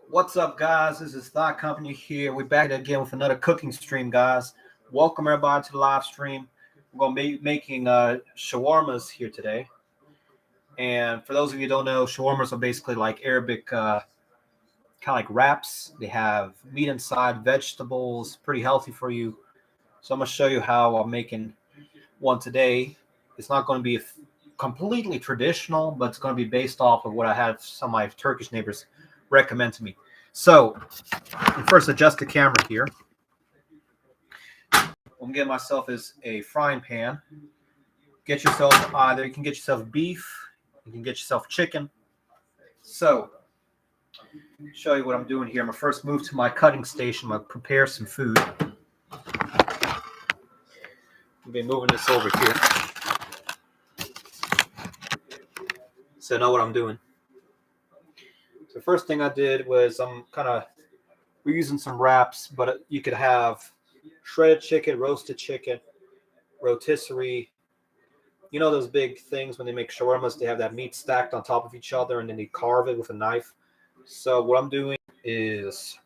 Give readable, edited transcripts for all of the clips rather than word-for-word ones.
What's up, guys? This is Thycompany here. We're back again with another cooking stream, guys. Welcome everybody to the live stream. We're going to be making shawarmas here today. And for those of you who don't know, shawarmas are basically like Arabic, kind of like wraps. They have meat inside, vegetables, pretty healthy for you. So I'm going to show you how I'm making one today. It's not going to be completely traditional, but it's going to be based off of what I had some of my Turkish neighbors recommend to me. So, first adjust the camera here. I'm getting myself is a frying pan. Get yourself you can get yourself beef, you can get yourself chicken. So, show you what I'm doing here. I'm gonna first move to my cutting station. I'm gonna prepare some food. I've been moving this over here, so I know what I'm doing. So first thing I did was we're using some wraps, but you could have shredded chicken, roasted chicken, rotisserie. You know those big things when they make shawarmas, they have that meat stacked on top of each other and then they carve it with a knife. So what I'm doing is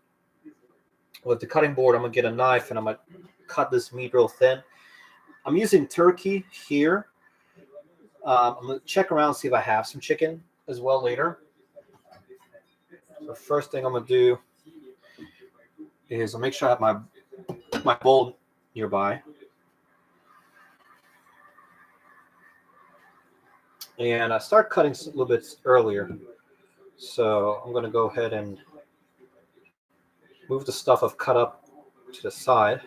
with the cutting board, I'm going to get a knife and I'm going to cut this meat real thin. I'm using turkey here. I'm going to check around and see if I have some chicken as well later. So first thing I'm going to do is I'll make sure I have my bowl nearby. And I start cutting a little bit earlier. So I'm going to go ahead and move the stuff I've cut up to the side.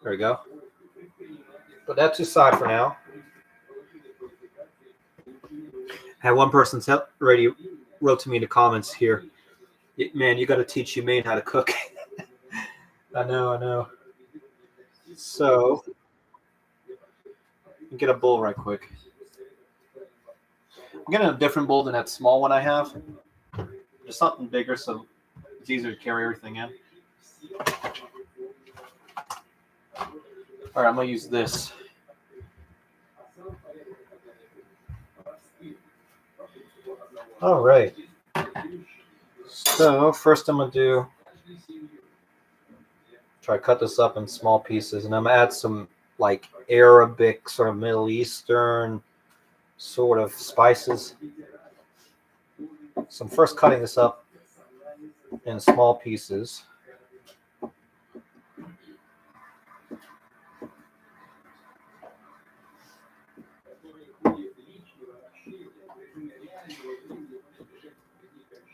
There we go. Put that to the side for now. I had one person already wrote to me in the comments here, man, you got to teach Humane how to cook. I know. So, get a bowl right quick. I'm getting a different bowl than that small one I have. Just something bigger so it's easier to carry everything in. All right, I'm going to use this. All right. So first I'm going to try to cut this up in small pieces, and I'm going to add some like Arabic, sort of Middle Eastern sort of spices. So I'm first cutting this up in small pieces.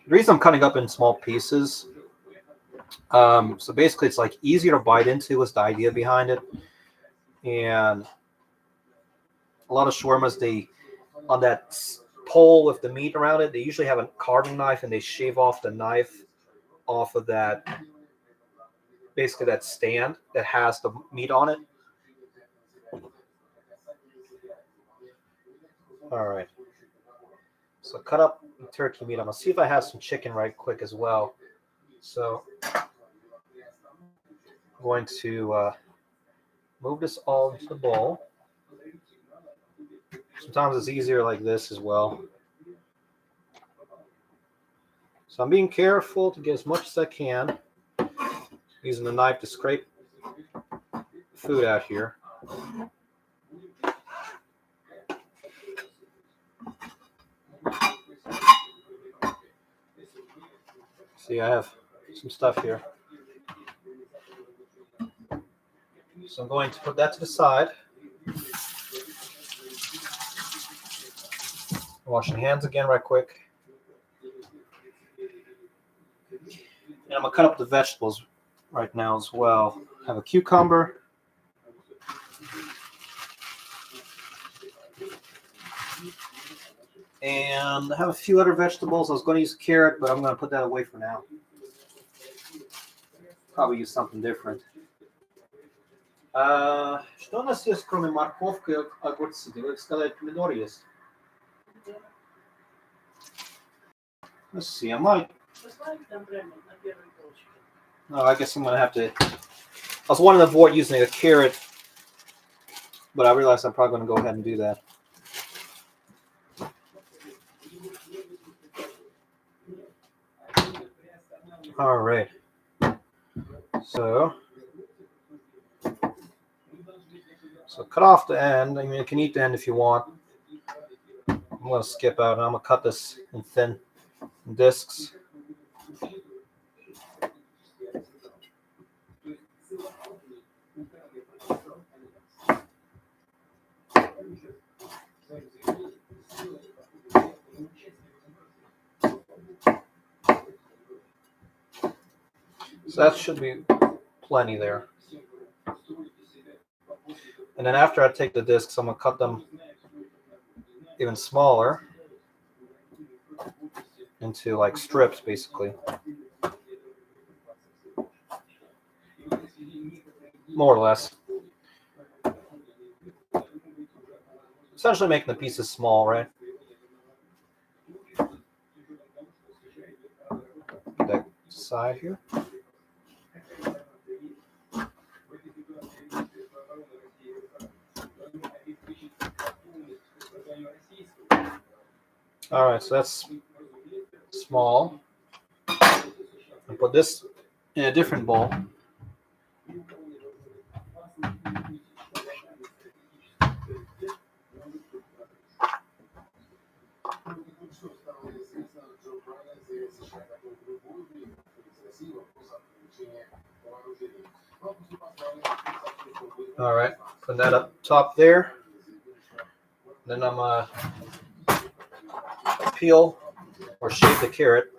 The reason I'm cutting up in small pieces, so basically it's like easier to bite into is the idea behind it. And a lot of shawarmas, they, on that pole with the meat around it, they usually have a carving knife and they shave off the knife off of that, basically that stand that has the meat on it. All right. So cut up the turkey meat. I'm going to see if I have some chicken right quick as well. So I'm going to move this all into the bowl. Sometimes it's easier like this as well. So I'm being careful to get as much as I can, using the knife to scrape food out here. See, I have some stuff here. So I'm going to put that to the side. Washing hands again right quick. And I'm going to cut up the vegetables right now as well. I have a cucumber. And I have a few other vegetables. I was going to use carrot, but I'm going to put that away for now. Probably use something different. Что у нас есть, кроме морковки и огурцы? Вы сказали, помидор есть. Let's see, I might. No, I guess I'm going to have to. I was wanting to avoid using a carrot, but I realized I'm probably going to go ahead and do that. All right. So cut off the end. I mean, you can eat the end if you want. I'm going to skip out and I'm going to cut this in thin discs. So that should be plenty there. And then after I take the discs, I'm going to cut them even smaller into like strips, basically. More or less. Essentially making the pieces small, right? That side here. All right, so that's small. I'll put this in a different bowl. All right, put that up top there. Then I'm gonna peel or shape the carrot.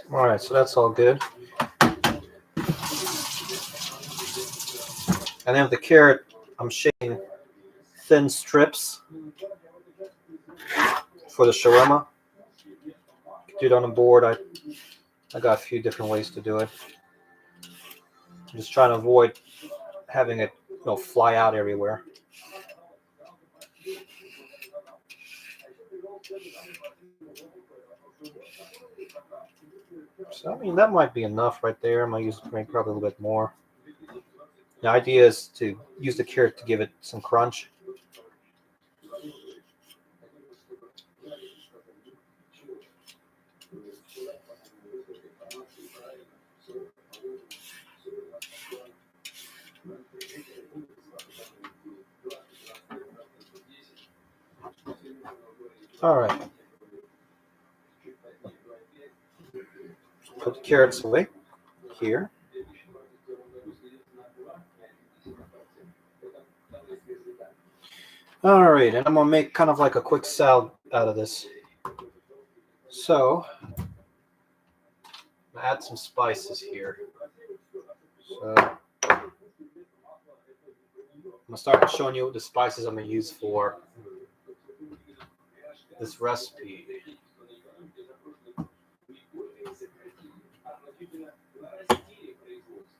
All right, so that's all good. And then with the carrot, I'm shaping thin strips for the shawarma. Do it on a board. I got a few different ways to do it. I'm just trying to avoid having it, fly out everywhere. So I mean that might be enough right there. I might use probably a little bit more. The idea is to use the carrot to give it some crunch. All right. Put the carrots away here. All right, and I'm gonna make kind of like a quick salad out of this. So, add some spices here. So, I'm gonna start showing you the spices I'm gonna use for this recipe.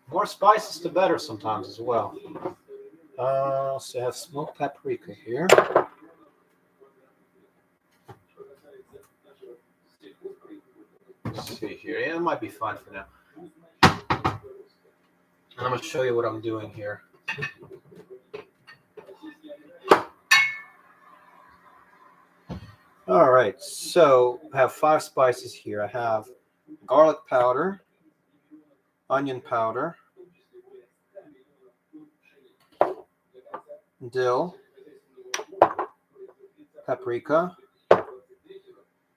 More spices, the better sometimes as well. So I have smoked paprika here. Let's see here. Yeah, it might be fine for now. I'm going to show you what I'm doing here. All right, so I have 5 spices here. I have garlic powder, onion powder, dill, paprika,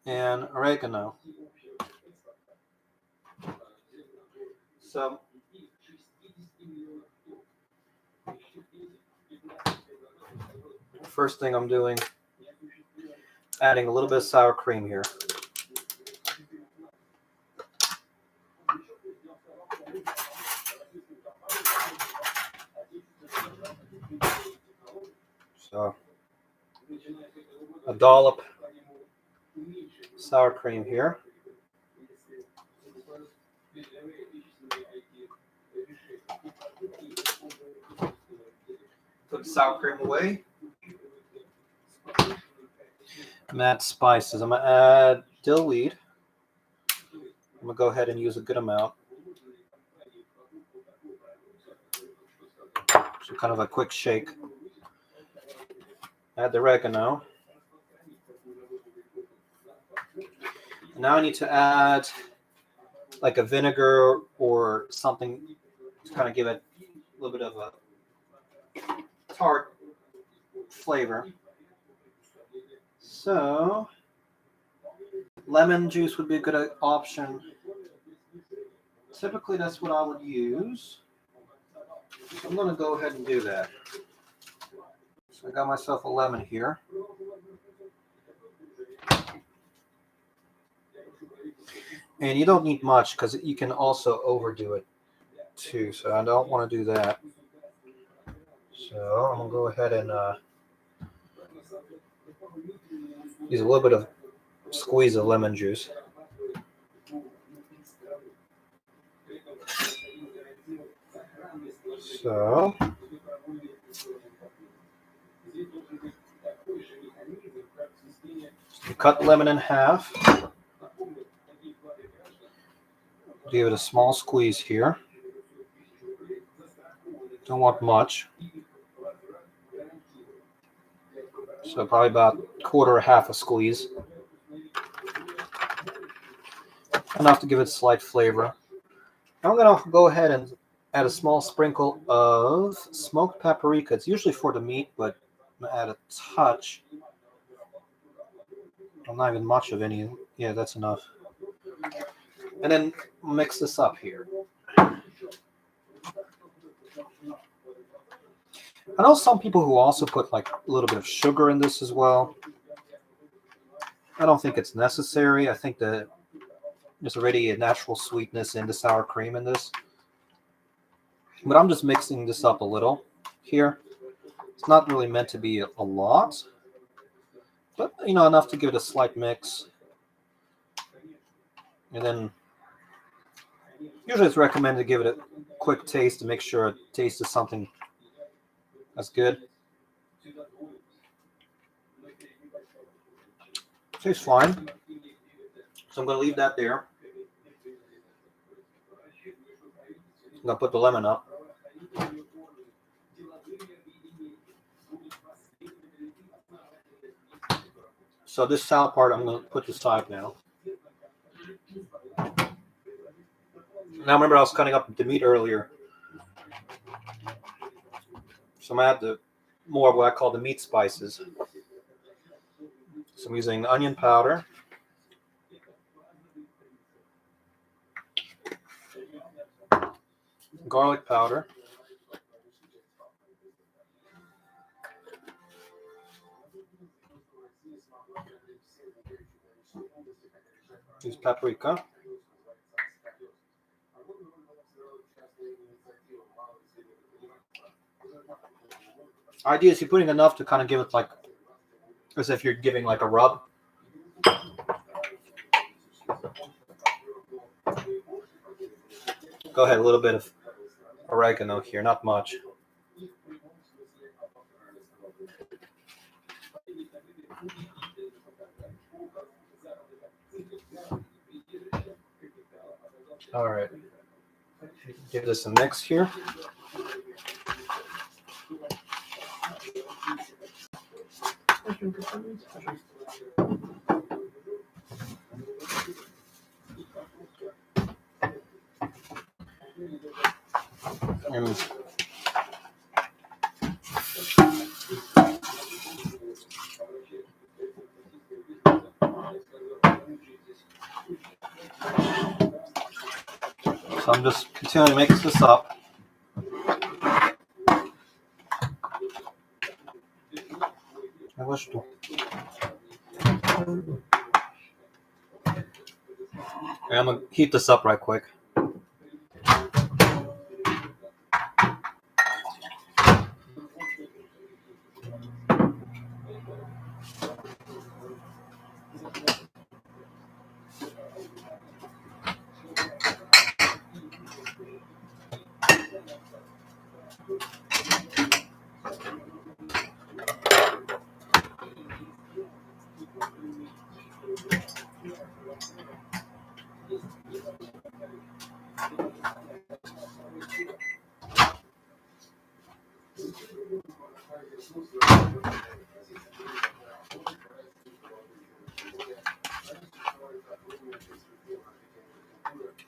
and oregano. So first thing I'm doing, adding a little bit of sour cream here. So a dollop sour cream here. Put the sour cream away. I'm gonna add spices. I'm gonna add dill weed. I'm gonna go ahead and use a good amount. So kind of a quick shake. Add the oregano. Now I need to add like a vinegar or something to kind of give it a little bit of a tart flavor. So lemon juice would be a good option. Typically that's what I would use. So I'm going to go ahead and do that. So I got myself a lemon here. And you don't need much because you can also overdo it too. So I don't want to do that. So I'm going to go ahead and use a little bit of squeeze of lemon juice. So cut the lemon in half. Give it a small squeeze here. Don't want much. So probably about a quarter or half a squeeze. Enough to give it a slight flavor. I'm going to go ahead and add a small sprinkle of smoked paprika. It's usually for the meat, but I'm going to add a touch. Not even much of any. Yeah, that's enough. And then mix this up here. I know some people who also put like a little bit of sugar in this as well. I don't think it's necessary. I think that there's already a natural sweetness in the sour cream in this. But I'm just mixing this up a little here. It's not really meant to be a lot, but you know, enough to give it a slight mix. And then usually it's recommended to give it a quick taste to make sure it tastes of something that's good. Tastes fine. So I'm going to leave that there. I'm going to put the lemon up. So this salad part I'm going to put aside now. Now remember I was cutting up the meat earlier. So I'm going to add more of what I call the meat spices. So I'm using onion powder. Garlic powder. Use paprika. Idea is you're putting enough to kind of give it like, as if you're giving like a rub. Go ahead, a little bit of oregano here, not much. All right. Give this a mix here. So I'm just continuing to mix this up. I wish to. I'm gonna heat this up right quick.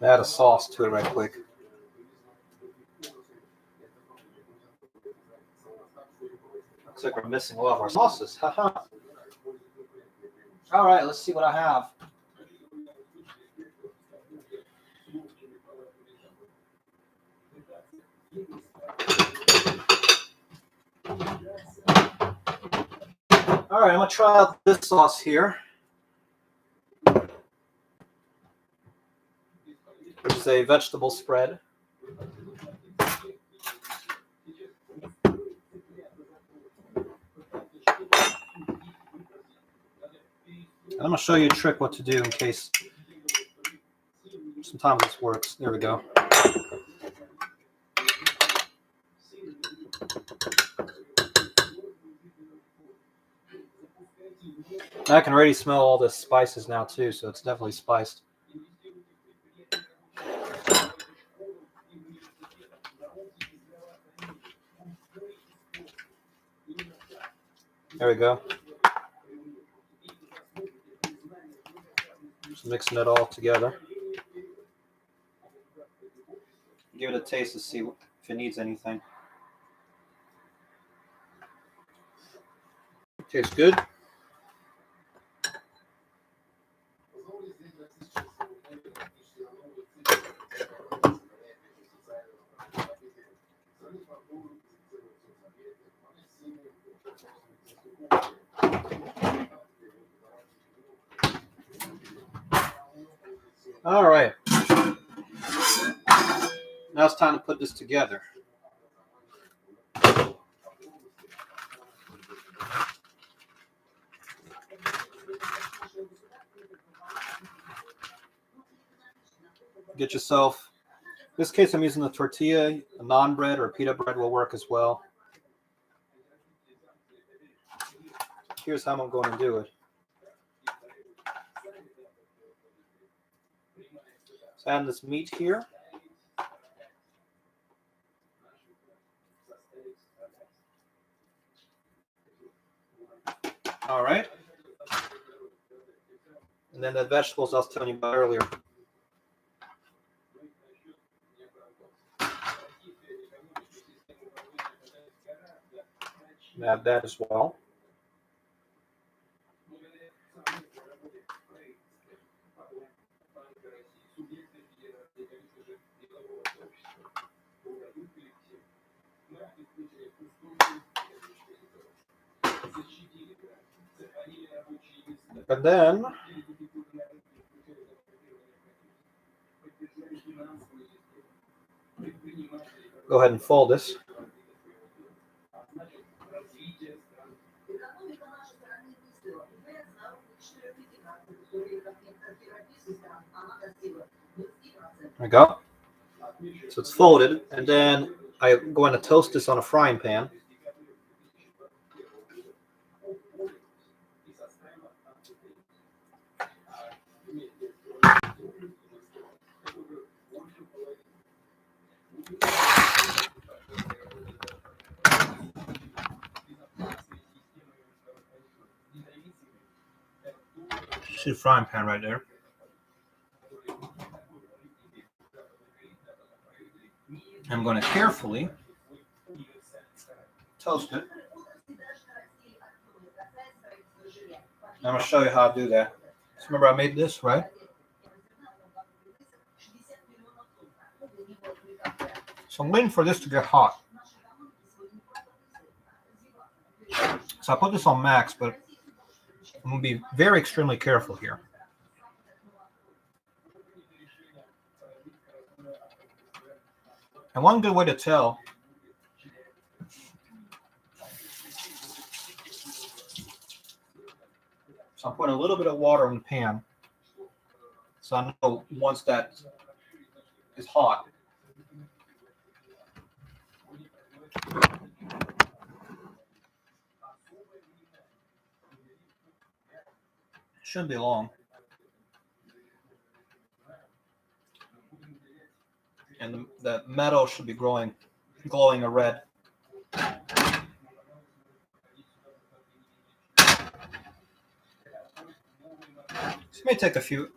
Add a sauce to it right quick. Looks like we're missing a lot of our sauces. Haha. All right, let's see what I have. All right, I'm gonna try out this sauce here, which is a vegetable spread. I'm gonna show you a trick what to do in case sometimes this works. There we go. I can already smell all the spices now too, so it's definitely spiced. There we go. Just mixing it all together. Give it a taste to see if it needs anything. Tastes good. All right. Now it's time to put this together. Get yourself, in this case I'm using a tortilla, a naan bread or pita bread will work as well. Here's how I'm going to do it. So add this meat here. All right. And then the vegetables I was telling you about earlier. Add that as well. And then go ahead and fold this. There we go. So it's folded, and then I'm going to toast this on a frying pan. See the frying pan right there. I'm going to carefully toast it. I'm going to show you how to do that. So remember I made this, right? So I'm waiting for this to get hot. So I put this on max, but I'm going to be very extremely careful here. And one good way to tell so I'm putting a little bit of water in the pan. So I know once that is hot. Shouldn't be long. And the metal should be glowing a red. This may take a few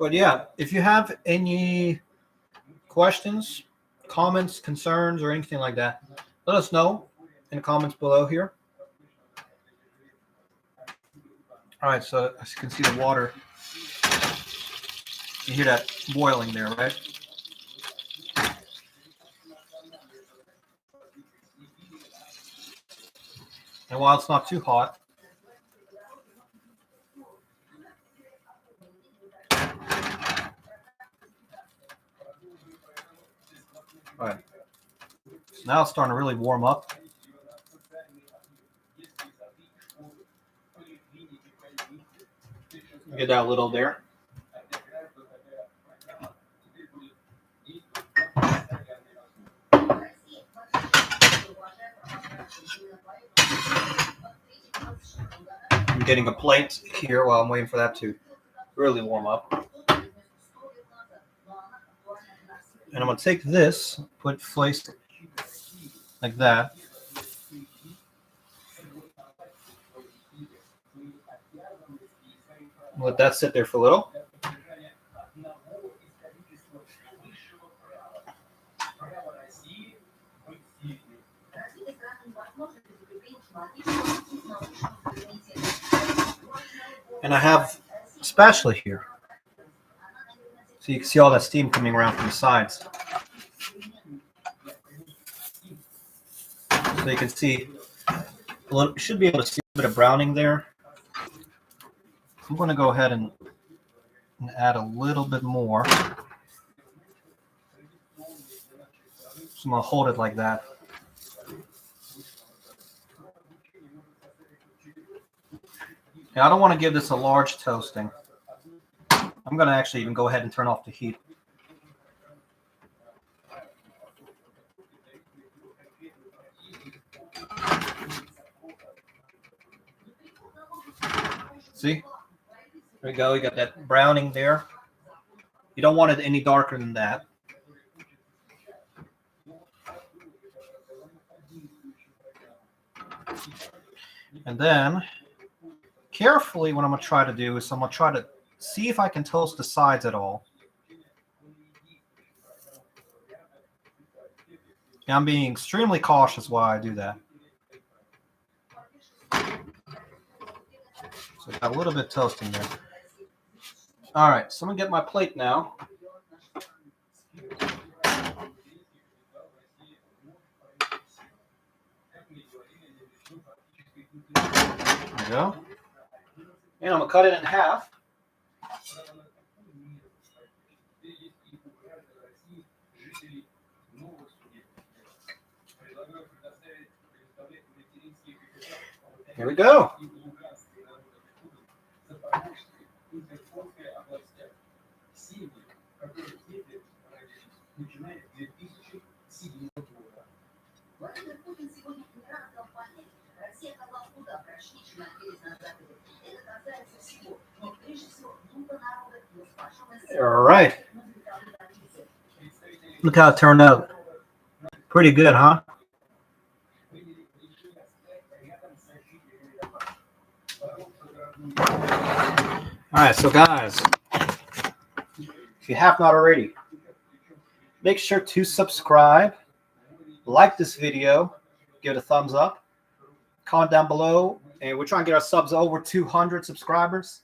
But yeah, if you have any questions, comments, concerns, or anything like that, let us know in the comments below here. All right, so as you can see the water, you hear that boiling there, right? And while it's not too hot, all right, so now it's starting to really warm up. Get that little there. I'm getting a plate here while I'm waiting for that to really warm up. And I'm going to take this, put place like that. Let that sit there for a little. And I have a spatula here, so you can see all that steam coming around from the sides. So you can see a little, you should be able to see a bit of browning there. I'm going to go ahead and add a little bit more. So I'm going to hold it like that. Now, I don't want to give this a large toasting. I'm going to actually even go ahead and turn off the heat. See? There we go. You got that browning there. You don't want it any darker than that. And then, carefully, what I'm going to try to do is I'm going to try to see if I can toast the sides at all. And I'm being extremely cautious while I do that. So got a little bit toasting there. All right, so I'm going to get my plate now. There we go. And I'm going to cut it in half. Here we go. All right. Look how it turned out. Pretty good, huh? All right, so guys, if you have not already, make sure to subscribe, like this video, give it a thumbs up, comment down below, and we're trying to get our subs over 200 subscribers.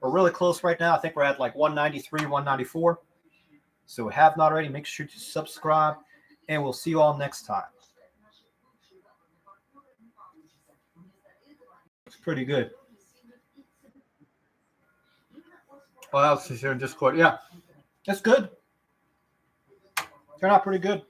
We're really close right now. I think we're at like 193, 194. So if you have not already, make sure to subscribe, and we'll see you all next time. It's pretty good. What else is here in Discord? Yeah, it's good. Turned out pretty good.